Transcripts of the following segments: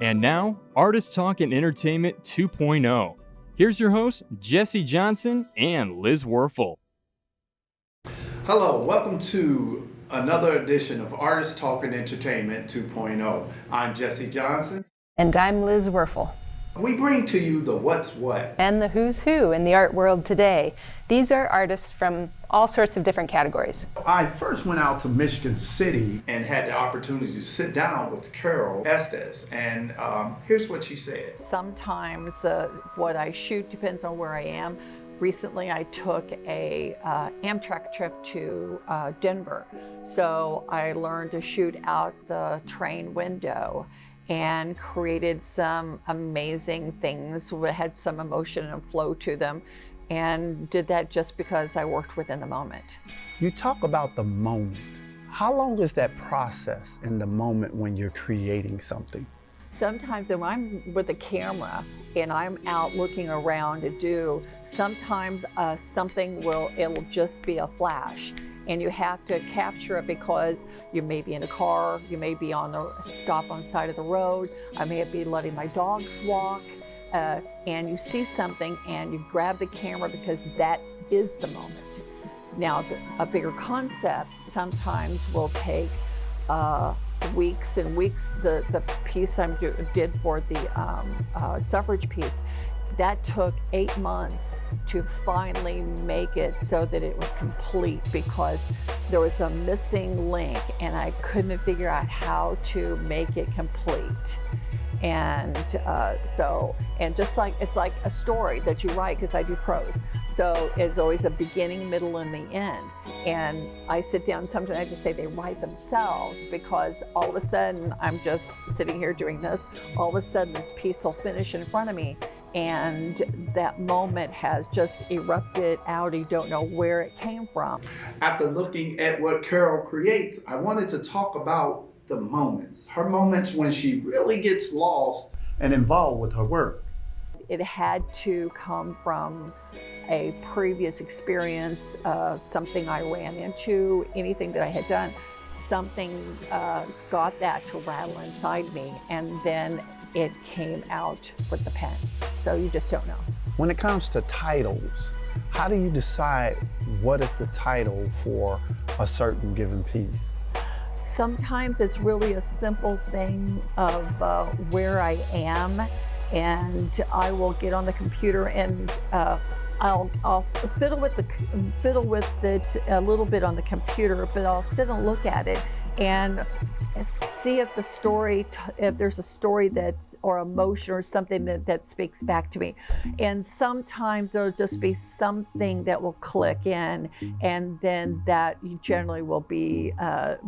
And now, Artist Talk and Entertainment 2.0. Here's your hosts, Jesse Johnson and Liz Werfel. Hello, welcome to another edition of Artist Talk and Entertainment 2.0. I'm Jesse Johnson. And I'm Liz Werfel. We bring to you the what's what and the who's who in the art world today. These are artists from all sorts of different categories. I first went out to Michigan City and had the opportunity to sit down with Carol Estes, and here's what she said. Sometimes what I shoot depends on where I am. Recently I took a Amtrak trip to Denver, so I learned to shoot out the train window and created some amazing things that had some emotion and flow to them, and did that just because I worked within the moment. You talk about the moment. How long is that process in the moment when you're creating something? Sometimes when I'm with a camera and I'm out looking around to do, sometimes it'll just be a flash. And you have to capture it because you may be in a car, you may be on the stop on the side of the road, I may be letting my dogs walk, and you see something and you grab the camera because that is the moment. Now, a bigger concept sometimes will take weeks and weeks. The piece I did for the suffrage piece, that took 8 months to finally make it so that it was complete because there was a missing link and I couldn't figure out how to make it complete. And just like, it's like a story that you write, because I do prose. So it's always a beginning, middle, and the end. And I sit down, sometimes I just say they write themselves, because all of a sudden I'm just sitting here doing this. All of a sudden this piece will finish in front of me. And that moment has just erupted out. You don't know where it came from. After looking at what Carol creates, I wanted to talk about the moments. Her moments when she really gets lost and involved with her work. It had to come from a previous experience, something I ran into, anything that I had done. Something got that to rattle inside me, and then it came out with the pen. So you just don't know. When it comes to titles, how do you decide what is the title for a certain given piece? Sometimes it's really a simple thing of where I am, and I will get on the computer and I'll fiddle with it a little bit on the computer, but I'll sit and look at it and see if if there's a story or emotion or something that speaks back to me. And sometimes there'll just be something that will click in, and then that generally will be a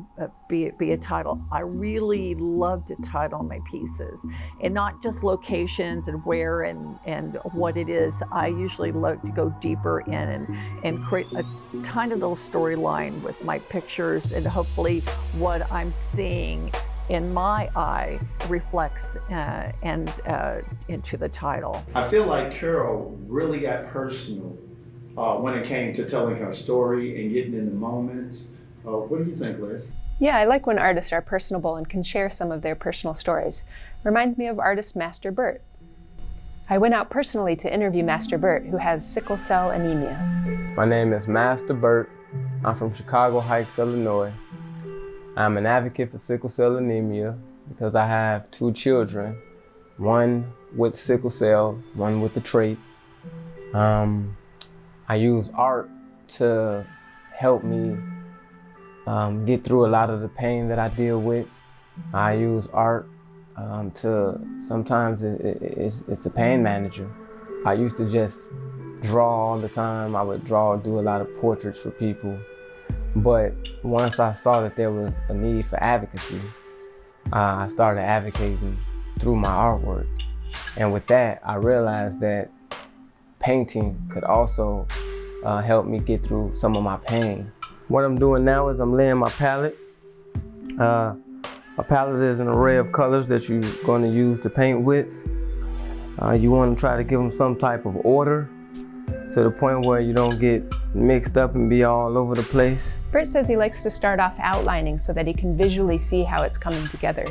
title. I really love to title my pieces, and not just locations and where and what it is. I usually love to go deeper in and create a tiny little storyline with my pictures, and hopefully what I'm seeing in my eye reflects into the title. I feel like Carol really got personal when it came to telling her story and getting in the moments. What do you think, Liz? Yeah, I like when artists are personable and can share some of their personal stories. Reminds me of artist Master Burt. I went out personally to interview Master Burt, who has sickle cell anemia. My name is Master Burt. I'm from Chicago Heights, Illinois. I'm an advocate for sickle cell anemia because I have 2 children, one with sickle cell, one with the trait. I use art to help me get through a lot of the pain that I deal with. I use art sometimes it's a pain manager. I used to just draw all the time. I would do a lot of portraits for people. But once I saw that there was a need for advocacy, I started advocating through my artwork. And with that, I realized that painting could also help me get through some of my pain. What I'm doing now is I'm laying my palette. A palette is an array of colors that you're going to use to paint with. You want to try to give them some type of order to the point where you don't get mixed up and be all over the place. Burt says he likes to start off outlining so that he can visually see how it's coming together.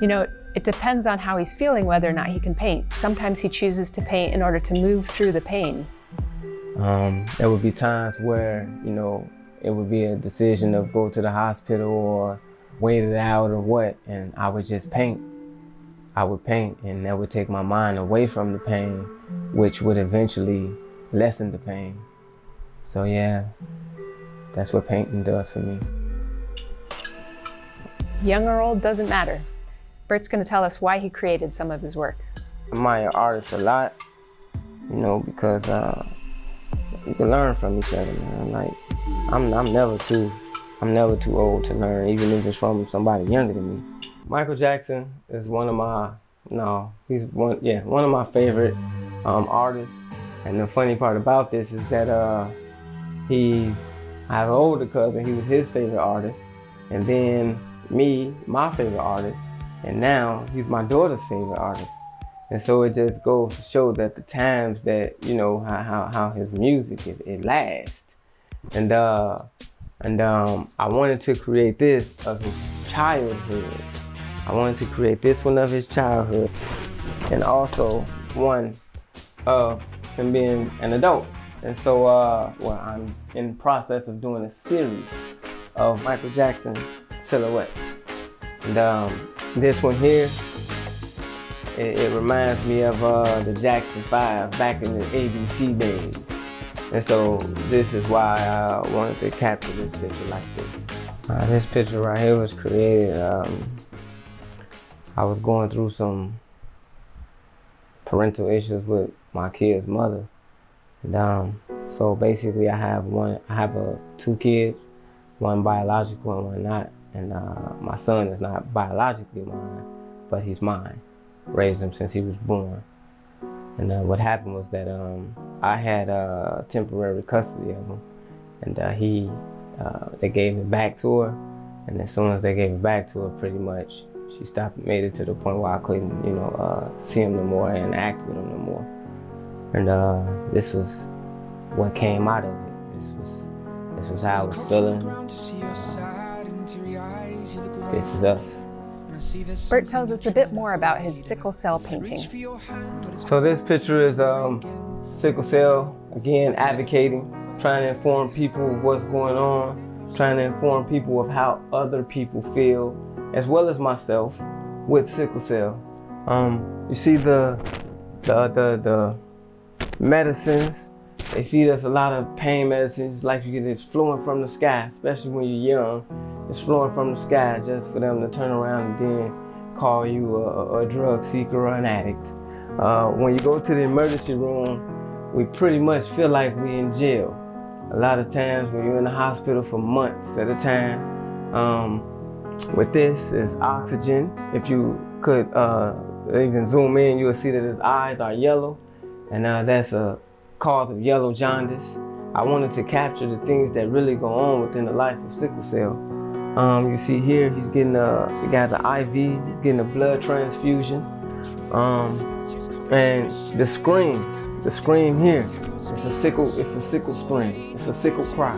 You know, It depends on how he's feeling whether or not he can paint. Sometimes he chooses to paint in order to move through the pain. There would be times where, it would be a decision of go to the hospital or wait it out or what, and I would just paint. I would paint, and that would take my mind away from the pain, which would eventually lessen the pain. So yeah, that's what painting does for me. Young or old, doesn't matter. Burt's going to tell us why he created some of his work. I admire artists a lot, because you can learn from each other, man. Like, I'm never too old to learn, even if it's from somebody younger than me. Michael Jackson is one of my favorite artists. And the funny part about this is that I have an older cousin, he was his favorite artist, and then me, my favorite artist, and now he's my daughter's favorite artist. And so it just goes to show that the times that, how his music, it lasts. And I wanted to create this of his childhood. I wanted to create this one of his childhood, and also one of him being an adult. And so, I'm in the process of doing a series of Michael Jackson silhouettes. And this one here, it reminds me of the Jackson 5 back in the ABC days. And so this is why I wanted to capture this picture like this. This picture right here was created, I was going through some parental issues with my kid's mother. And so basically I have two kids, one biological and one not. And my son is not biologically mine, but he's mine. Raised him since he was born. And what happened was that I had temporary custody of him, and they gave it back to her. And as soon as they gave it back to her, pretty much she made it to the point where I couldn't, see him no more and act with him no more. And this was what came out of it. This was how I was feeling. This is us. Burt tells us a bit more about his sickle cell painting. So this picture is sickle cell, again, advocating, trying to inform people of what's going on, trying to inform people of how other people feel, as well as myself, with sickle cell. You see the medicines, they feed us a lot of pain medicines, like it's flowing from the sky, especially when you're young. It's flowing from the sky just for them to turn around and then call you a drug seeker or an addict. When you go to the emergency room, we pretty much feel like we're in jail. A lot of times when you're in the hospital for months at a time, with this is oxygen. If you could even zoom in, you'll see that his eyes are yellow, and that's a cause of yellow jaundice. I wanted to capture the things that really go on within the life of sickle cell. You see here, he got an IV, he's getting a blood transfusion. And the scream here, it's a sickle scream, it's a sickle cry.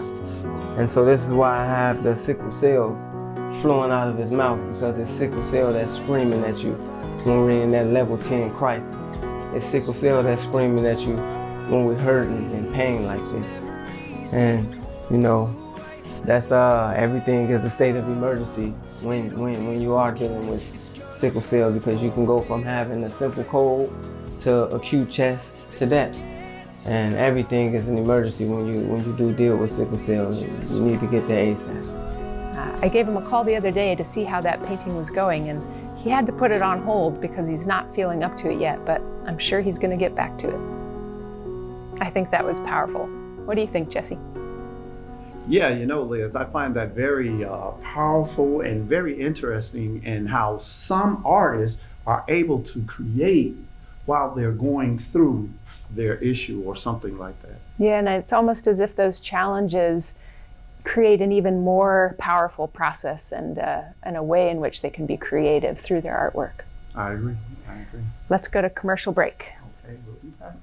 And so this is why I have the sickle cells flowing out of his mouth, because it's sickle cell that's screaming at you when we're in that level 10 crisis. It's sickle cell that's screaming at you when we're hurting and pain like this. And that's everything is a state of emergency when you are dealing with sickle cell, because you can go from having a simple cold to acute chest to death. And everything is an emergency when you do deal with sickle cell. You need to get there ASAP. I gave him a call the other day to see how that painting was going, and he had to put it on hold because he's not feeling up to it yet, but I'm sure he's going to get back to it. I think that was powerful. What do you think, Jesse? Yeah, Liz, I find that very powerful and very interesting in how some artists are able to create while they're going through their issue or something like that. Yeah, and it's almost as if those challenges create an even more powerful process and a way in which they can be creative through their artwork. I agree. Let's go to commercial break. Okay, we'll be back.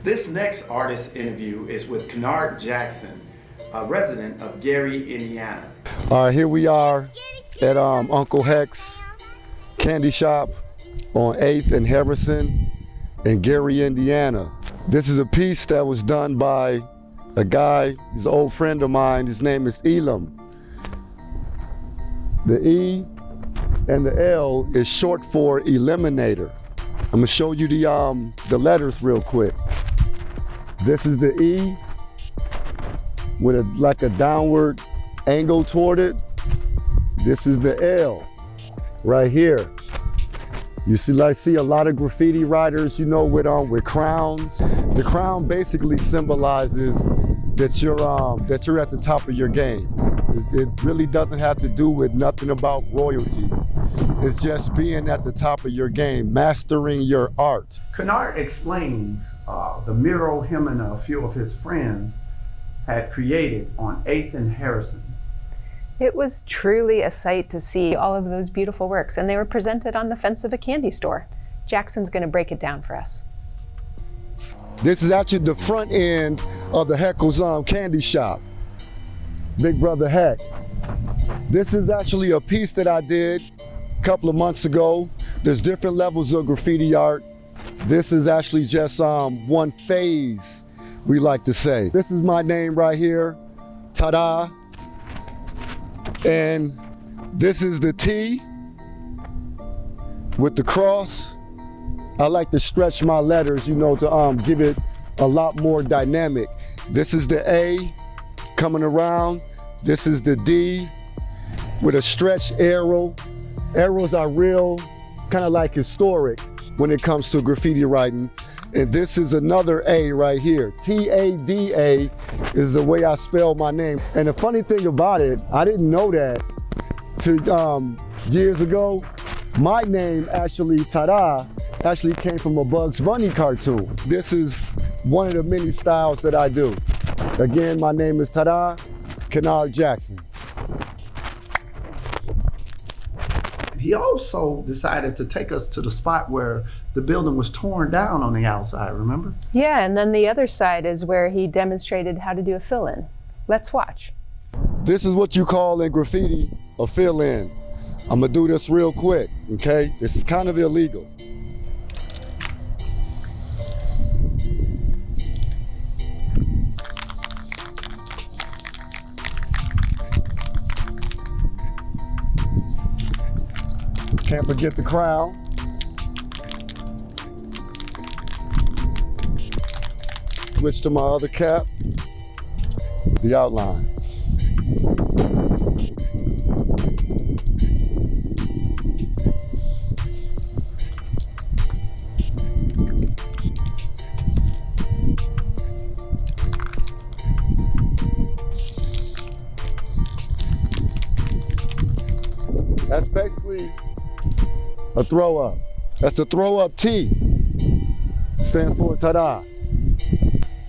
This next artist interview is with Kennard Jackson, a resident of Gary, Indiana. All right, here we are at Uncle Heck's Candy Shop on 8th and Harrison in Gary, Indiana. This is a piece that was done by a guy, he's an old friend of mine. His name is Elam. The E and the L is short for eliminator. I'm gonna show you the letters real quick. This is the E with like a downward angle toward it. This is the L right here. You see, I see a lot of graffiti writers, you know, with crowns. The crown basically symbolizes that you're at the top of your game. It really doesn't have to do with nothing about royalty. It's just being at the top of your game, mastering your art. Kennard explains the mural him and a few of his friends had created on 8th and Harrison. It was truly a sight to see all of those beautiful works, and they were presented on the fence of a candy store. Jackson's going to break it down for us. This is actually the front end of the Heckle's Candy Shop. Big Brother Heck. This is actually a piece that I did a couple of months ago. There's different levels of graffiti art. This is actually just one phase, we like to say. This is my name right here, TADA. And this is the T with the cross. I like to stretch my letters, you know, to give it a lot more dynamic. This is the A coming around. This is the D with a stretched arrow. Arrows are real, kind of like historic when it comes to graffiti writing. And this is another A right here. T-A-D-A is the way I spell my name. And the funny thing about it, I didn't know that till years ago. My name actually, Tada, actually came from a Bugs Bunny cartoon. This is one of the many styles that I do. Again, my name is Tada, Kennard Jackson. He also decided to take us to the spot where the building was torn down on the outside, remember? Yeah, and then the other side is where he demonstrated how to do a fill-in. Let's watch. This is what you call in graffiti a fill-in. I'm gonna do this real quick, okay? This is kind of illegal. Can't forget the crown. Switch to my other cap, the outline. That's basically a throw up. That's the throw up T. Stands for Tada.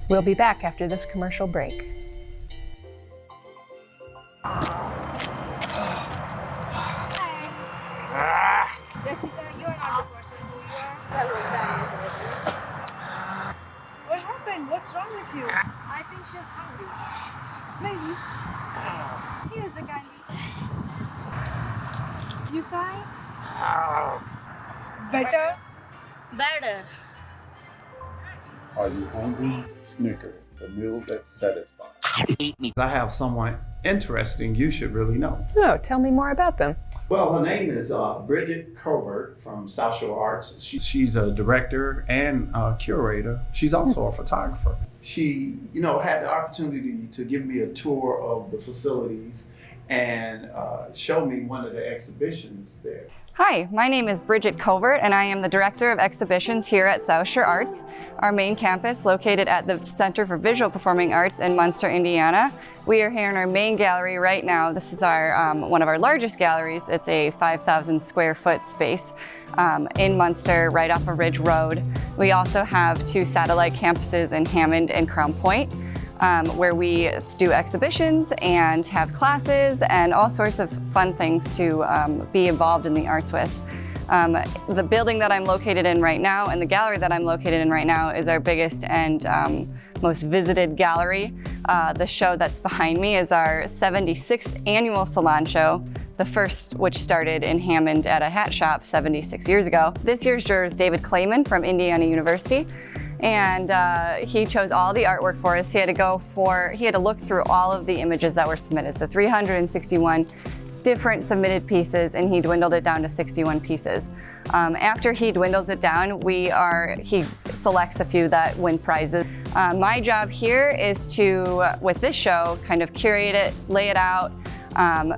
We'll be back after this commercial break. Jessica, you are not the person who you are. That was bad. What happened? What's wrong with you? I think she's hungry. Maybe. Here's the candy. You fine? Better? Better. Are you hungry? Snicker, the meal that satisfies. I have someone interesting you should really know. Oh, tell me more about them. Well, her name is Bridget Covert from South Shore Arts. She's a director and a curator. She's also a photographer. She, had the opportunity to give me a tour of the facilities and show me one of the exhibitions there. Hi, my name is Bridget Covert and I am the Director of Exhibitions here at South Shore Arts, our main campus located at the Center for Visual Performing Arts in Munster, Indiana. We are here in our main gallery right now. This is our one of our largest galleries. It's a 5,000 square foot space in Munster, right off of Ridge Road. We also have 2 satellite campuses in Hammond and Crown Point, where we do exhibitions and have classes and all sorts of fun things to be involved in the arts with. The building that I'm located in right now and the gallery that I'm located in right now is our biggest and most visited gallery. The show that's behind me is our 76th annual salon show, the first which started in Hammond at a hat shop 76 years ago. This year's juror is David Clayman from Indiana University. And he chose all the artwork for us. He had to look through all of the images that were submitted. So 361 different submitted pieces, and he dwindled it down to 61 pieces. After he dwindles it down, he selects a few that win prizes. My job here is to, with this show, kind of curate it, lay it out,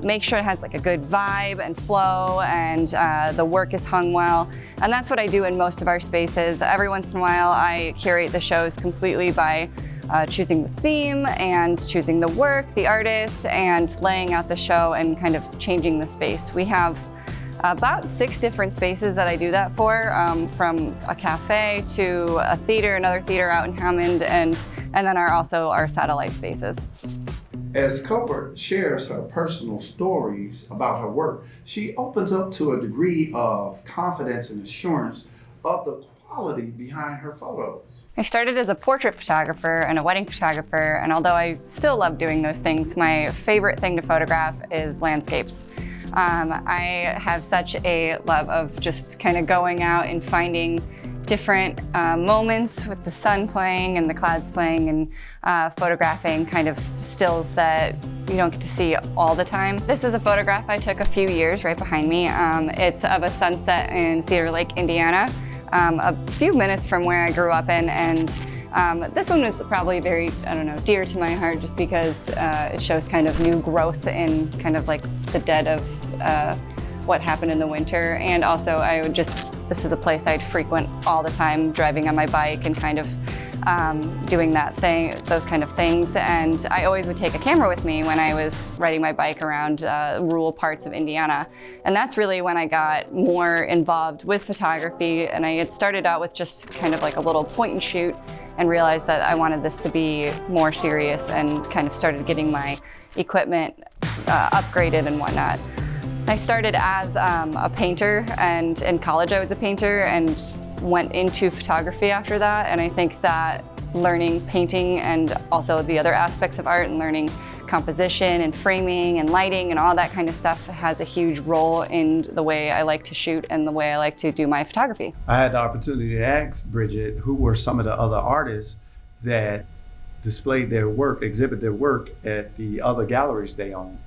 make sure it has like a good vibe and flow, and the work is hung well. And that's what I do in most of our spaces. Every once in a while, I curate the shows completely by choosing the theme and choosing the work, the artist, and laying out the show and kind of changing the space. We have about 6 different spaces that I do that for, from a cafe to a theater, another theater out in Hammond, and then also our satellite spaces. As Covert shares her personal stories about her work, she opens up to a degree of confidence and assurance of the quality behind her photos. I started as a portrait photographer and a wedding photographer, and although I still love doing those things, my favorite thing to photograph is landscapes. I have such a love of just kind of going out and finding different moments with the sun playing and the clouds playing, and photographing kind of stills that you don't get to see all the time. This is a photograph I took a few years right behind me. It's of a sunset in Cedar Lake, Indiana, a few minutes from where I grew up in, and this one was probably very, dear to my heart just because it shows kind of new growth in kind of like the dead of what happened in the winter. And also this is a place I'd frequent all the time, driving on my bike and kind of doing those kind of things. And I always would take a camera with me when I was riding my bike around rural parts of Indiana. And that's really when I got more involved with photography. And I had started out with just kind of like a little point and shoot, and realized that I wanted this to be more serious, and kind of started getting my equipment upgraded and whatnot. I started as a painter, and in college I was a painter, and went into photography after that. And I think that learning painting and also the other aspects of art, and learning composition and framing and lighting and all that kind of stuff, has a huge role in the way I like to shoot and the way I like to do my photography. I had the opportunity to ask Bridget who were some of the other artists that displayed their work, exhibit their work at the other galleries they own.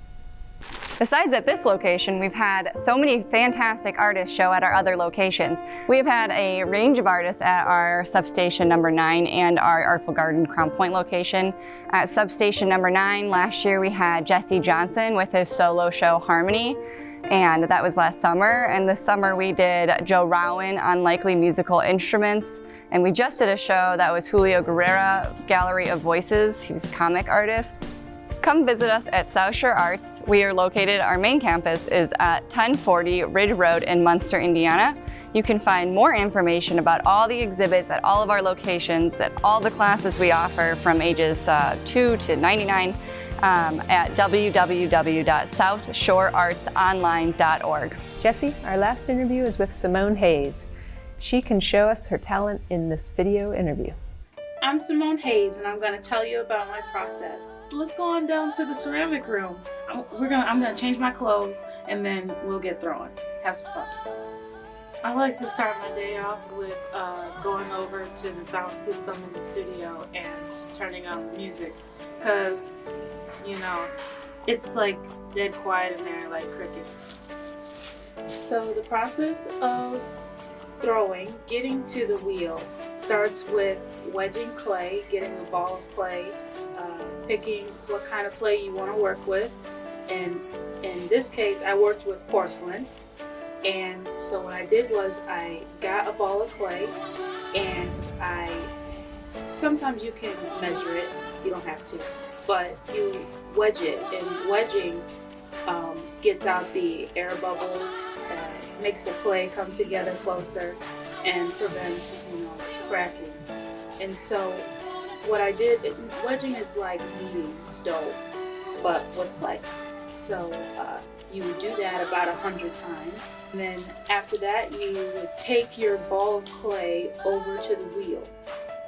Besides at this location, we've had so many fantastic artists show at our other locations. We've had a range of artists at our substation number 9 and our Artful Garden Crown Point location. At substation number 9 last year, we had Jesse Johnson with his solo show Harmony, and that was last summer. And this summer we did Joe Rowan on likely musical instruments. And we just did a show that was Julio Guerrera, Gallery of Voices. He was a comic artist. Come visit us at South Shore Arts. We are located, our main campus is at 1040 Ridge Road in Munster, Indiana. You can find more information about all the exhibits at all of our locations, at all the classes we offer from ages 2 to 99 at www.southshoreartsonline.org. Jesse, our last interview is with Simone Hayes. She can show us her talent in this video interview. I'm Simone Hayes, and I'm going to tell you about my process. Let's go on down to the ceramic room. I'm going to change my clothes, and then we'll get throwing. Have some fun. I like to start my day off with going over to the sound system in the studio and turning on music, because, it's like dead quiet in there, like crickets. So the process of throwing, getting to the wheel, starts with wedging clay, getting a ball of clay, picking what kind of clay you want to work with. And in this case, I worked with porcelain. And so what I did was I got a ball of clay, and sometimes you can measure it, you don't have to, but you wedge it, and wedging gets out the air bubbles, makes the clay come together closer, and prevents, cracking. And so what I did, wedging is like kneading dough, but with clay. So You would do that about 100 times. And then after that, you would take your ball of clay over to the wheel.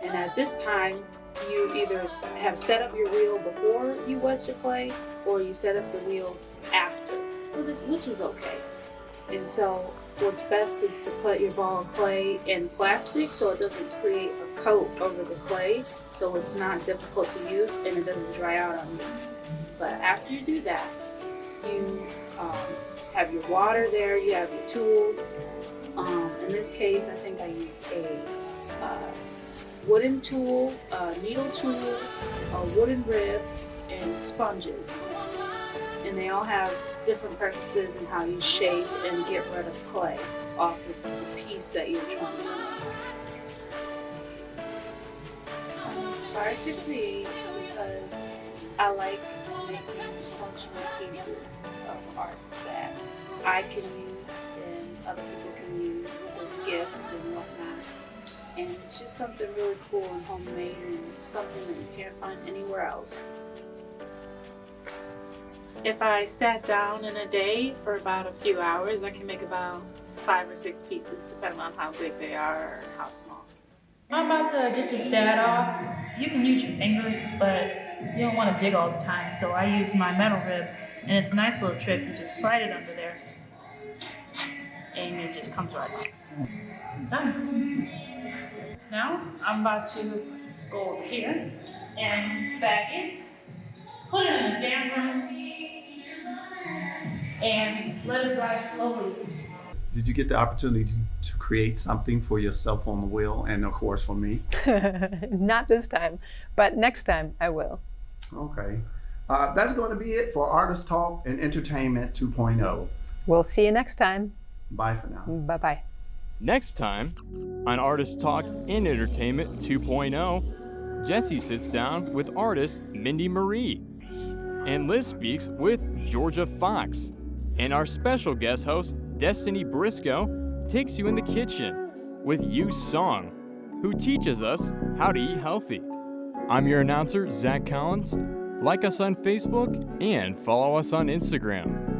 And at this time, you either have set up your wheel before you wet the clay, or you set up the wheel after, which is okay. And so what's best is to put your ball of clay in plastic so it doesn't create a coat over the clay, so it's not difficult to use and it doesn't dry out on you. But after you do that, you have your water there, you have your tools. In this case, I think I used a wooden tool, a needle tool, a wooden rib, and sponges. And they all have different purposes in how you shape and get rid of clay off of the piece that you're trying to make. I'm inspired to create because I like making functional pieces of art that I can use and other people can use as gifts and whatnot. And it's just something really cool and homemade and something that you can't find anywhere else. If I sat down in a day for about a few hours, I can make about 5 or 6 pieces, depending on how big they are or how small. I'm about to get this bed off. You can use your fingers, but you don't want to dig all the time, so I use my metal rib, and it's a nice little trick. You just slide it under there, and it just comes right off. Done. Now, I'm about to go over here and bag it, put it in a damp room, and let it dry slowly. Did you get the opportunity to create something for yourself on the wheel and of course for me? Not this time, but next time I will. Okay. That's going to be it for Artist Talk and Entertainment 2.0. We'll see you next time. Bye for now. Bye-bye. Next time on Artist Talk and Entertainment 2.0, Jesse sits down with artist Mindy Marie, and Liz speaks with Georgia Fox, and our special guest host Destiny Briscoe takes you in the kitchen with Yu Song, who teaches us how to eat healthy. I'm your announcer, Zach Collins. Like us on Facebook and follow us on Instagram.